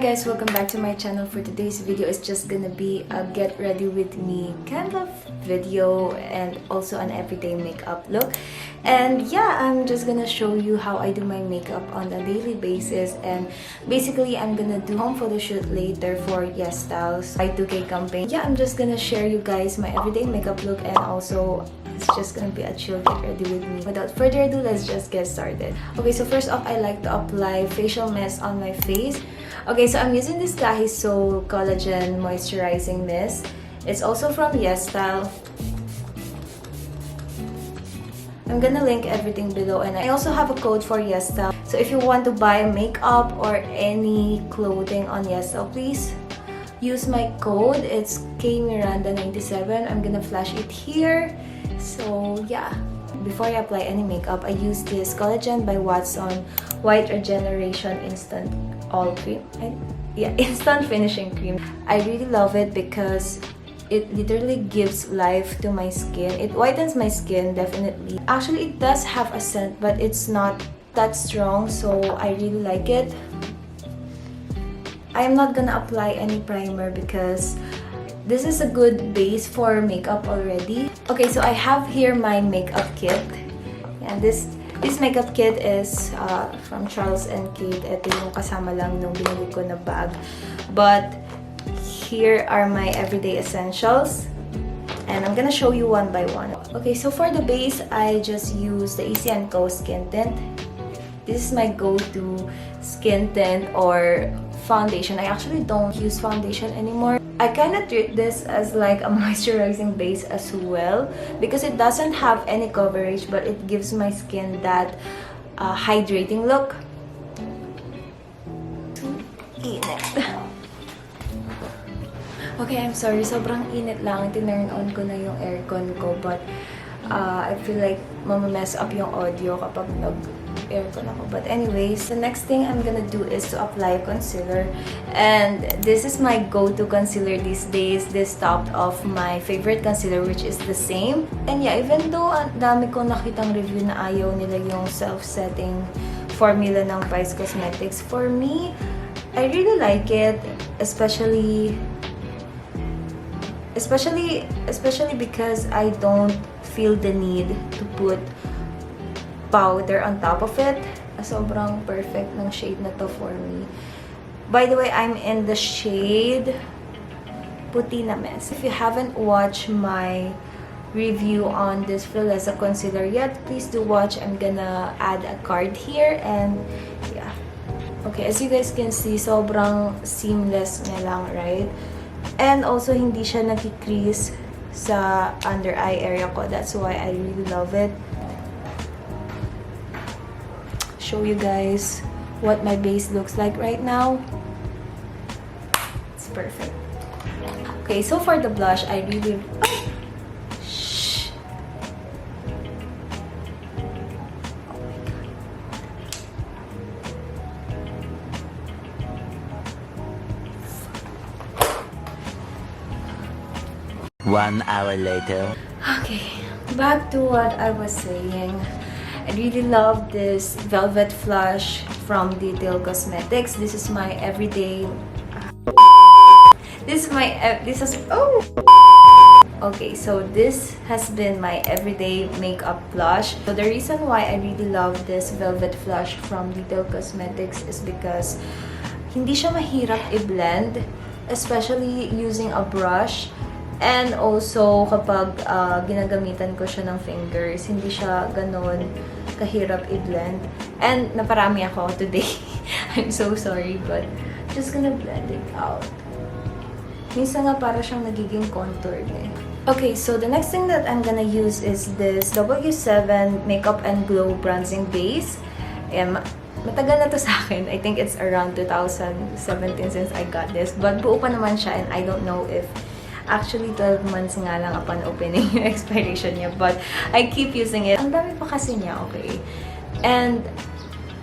guys, welcome back to my channel. For today's video, it's just gonna be a get ready with me kind of video and also an everyday makeup look. And yeah, I'm just gonna show you how I do my makeup on a daily basis, and basically I'm gonna do home photo shoot later for Yes Styles Y2K campaign. Yeah, I'm just gonna share you guys my everyday makeup look, and also it's just gonna be a chill get ready with me. Without further ado, let's just get started. Okay, so first off, I like to apply facial mist on my face. Okay, so I'm using this Soul Collagen Moisturizing Mist. It's also from Yes Style. I'm gonna link everything below, and I also have a code for Yes Style. So if you want to buy makeup or any clothing on Yes Style, please use my code. It's KMiranda97. I'm gonna flash it here. So yeah, before I apply any makeup, I use this Collagen by Watson White Regeneration Instant All Cream. Instant Finishing Cream. I really love it because it literally gives life to my skin. It whitens my skin, definitely. Actually, it does have a scent, but it's not that strong, so I really like it. I am not gonna apply any primer because this is a good base for makeup already. Okay, so I have here my makeup kit. And this makeup kit is from Charles & Kate. Ito yung kasama lang nung binili ko na bag. But here are my everyday essentials. And I'm gonna show you one by one. Okay, so for the base, I just use the AC & Co skin tint. This is my go-to skin tint or foundation. I actually don't use foundation anymore. I kind of treat this as like a moisturizing base as well because it doesn't have any coverage, but it gives my skin that hydrating look. Init. Okay, I'm sorry. Sobrang init lang. Tinurn on ko na yung aircon ko, but I feel like mamamess up yung audio kapag nag-aircon ako. But anyways, the next thing I'm gonna do is to apply concealer. And this is my go-to concealer these days. This topped off my favorite concealer, which is the same. And yeah, even though ang dami kong nakitang review na ayaw nila yung self-setting formula ng Vice Cosmetics, for me, I really like it, especially because I don't feel the need to put powder on top of it. Sobrang perfect ng shade na to for me. By the way, I'm in the shade Puti na Mess. If you haven't watched my review on this Flawless concealer yet, please do watch. I'm gonna add a card here, and yeah. Okay, as you guys can see, sobrang seamless na lang, right? And also, hindi siya nag-crease sa under eye area ko. That's why I really love it. Show you guys what my base looks like right now. It's perfect. Okay, so for the blush, I really... Shh. Oh my God. 1 hour later. Okay, back to what I was saying. I really love this Velvet Flush from Detail Cosmetics. This is my everyday... Okay, so this has been my everyday makeup blush. So the reason why I really love this Velvet Flush from Detail Cosmetics is because hindi siya mahirap i-blend, especially using a brush. And also, kapag ginagamitan ko siya ng fingers, hindi siya ganon kahirap i-blend. And naparami ako today. I'm so sorry, but just gonna blend it out. Minsan nga para siyang nagiging contoured eh. Okay, so the next thing that I'm gonna use is this W7 Makeup and Glow Bronzing Base. Matagal na to sa akin. I think it's around 2017 since I got this. But buo pa naman siya, and I don't know if actually 12 months nga lang upon opening yung expiration niya, but I keep using it. Ang dami pa kasi niya, okay? And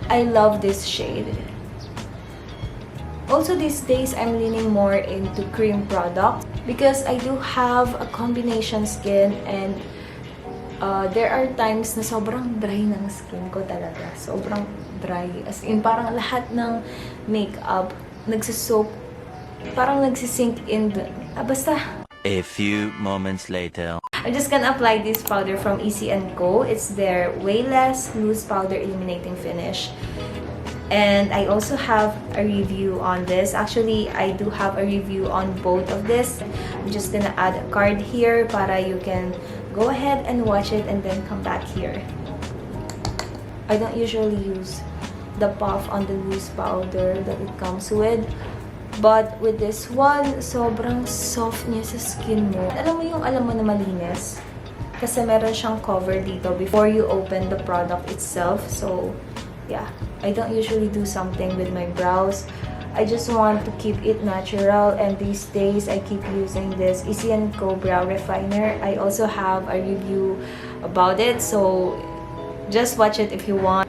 I love this shade. Also these days, I'm leaning more into cream products because I do have a combination skin, and there are times na sobrang dry ng skin ko talaga. Sobrang dry. As in, parang lahat ng makeup nagsisoak. Parang nagsisink in dun. Basta. A few moments later. I'm just gonna apply this powder from Easy & Co. It's their Way Less Loose Powder Illuminating Finish. And I also have a review on this. Actually, I do have a review on both of this. I'm just gonna add a card here para you can go ahead and watch it and then come back here. I don't usually use the puff on the loose powder that it comes with. But with this one, sobrang soft niya sa skin mo. Alam mo na malinis. Kasi meron siyang cover dito before you open the product itself. So, yeah. I don't usually do something with my brows. I just want to keep it natural. And these days, I keep using this Easy & Co. Brow Refiner. I also have a review about it. So, just watch it if you want.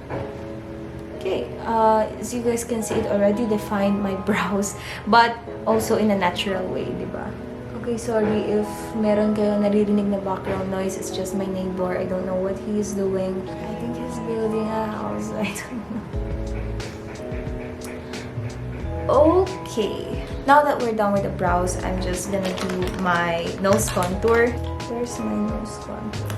Okay, as you guys can see, it already defined my brows, but also in a natural way, diba? Okay, sorry if meron kayo naririnig na background noise. It's just my neighbor. I don't know what he is doing. I think he's building a house. I don't know. Okay, now that we're done with the brows, I'm just gonna do my nose contour. Where's my nose contour?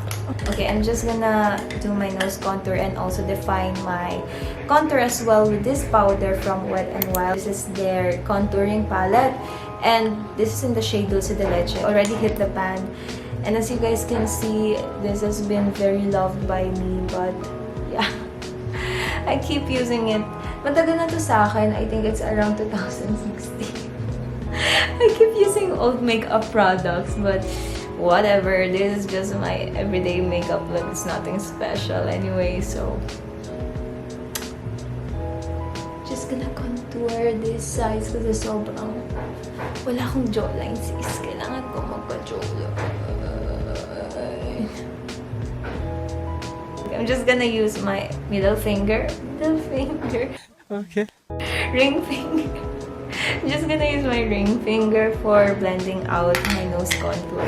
Okay, I'm just gonna do my nose contour and also define my contour as well with this powder from Wet n Wild. This is their contouring palette, and this is in the shade Dulce de Leche. Already hit the pan, and as you guys can see, this has been very loved by me, but yeah, I keep using it. Matagal na to sa akin. I think it's around 2016. I keep using old makeup products, but whatever, this is just my everyday makeup look. It's nothing special anyway, so just gonna contour this size kasi sobrang wala akong jawline, sis. Kailangan ko magpa-jawline. I'm just gonna use my middle finger. Okay. Ring finger. I'm just gonna use my ring finger for blending out my nose contour.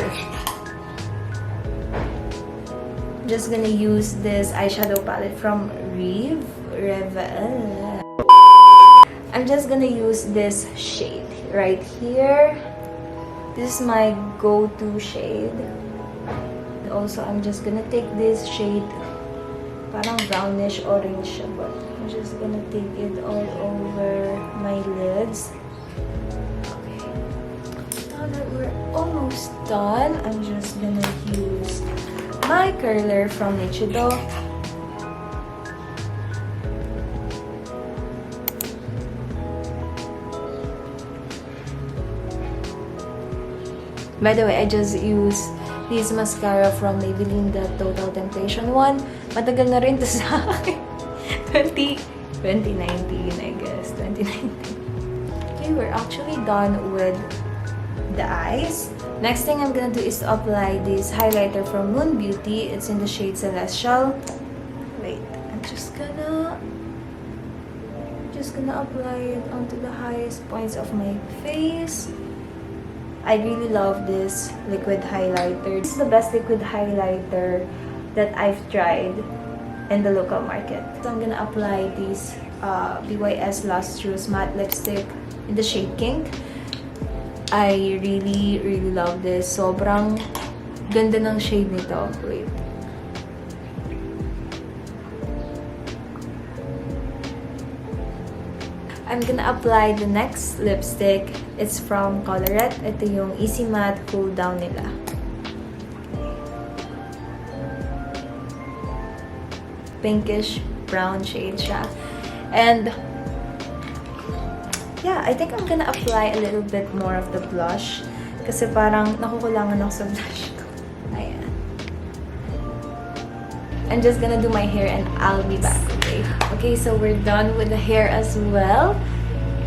Just gonna use this eyeshadow palette from Rev. I'm just gonna use this shade right here. This is my go-to shade. Also, I'm just gonna take this shade, parang brownish orange siya, but I'm just gonna take it all over my lids. Okay. Now that we're almost done, I'm just gonna use my curler from Nichido. By the way, I just use this mascara from Maybelline, the Total Temptation one. Matagal na rin to sa akin. 2019, I guess. 2019. Okay, we're actually done with the eyes. Next thing I'm gonna do is to apply this highlighter from Moon Beauty. It's in the shade Celestial. Wait, I'm just gonna apply it onto the highest points of my face. I really love this liquid highlighter. This is the best liquid highlighter that I've tried in the local market. So I'm gonna apply this BYS Lustrous Matte Lipstick in the shade Kink. I really love this. Sobrang ganda ng shade nito. Wait. I'm gonna apply the next lipstick. It's from Colorette. Ito yung Easy Matte Cool Down nila. Pinkish brown shade siya. And yeah, I think I'm gonna apply a little bit more of the blush. Kasi parang nakukulangan ako sa blush ko. Ayan. I'm just gonna do my hair and I'll be back, okay? Okay, so we're done with the hair as well.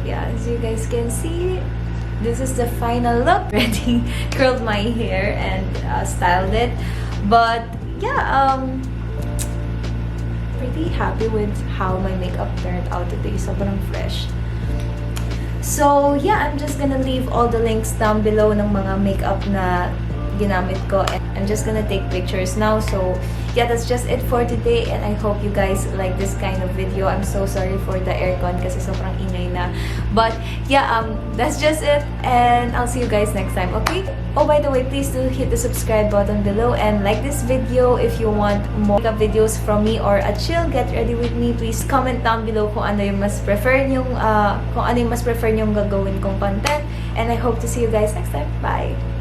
Yeah, as you guys can see, this is the final look. Already curled my hair and styled it. But yeah, pretty happy with how my makeup turned out today. Sobrang fresh. So yeah, I'm just gonna leave all the links down below ng mga makeup na ginamit ko. And I'm just gonna take pictures now. So, yeah, that's just it for today. And I hope you guys like this kind of video. I'm so sorry for the aircon kasi sobrang ingay na. But, yeah, that's just it. And I'll see you guys next time, okay? Oh, by the way, please do hit the subscribe button below and like this video. If you want more makeup videos from me or a chill get ready with me, please comment down below kung ano yung mas prefer nyong gagawin kong content. And I hope to see you guys next time. Bye!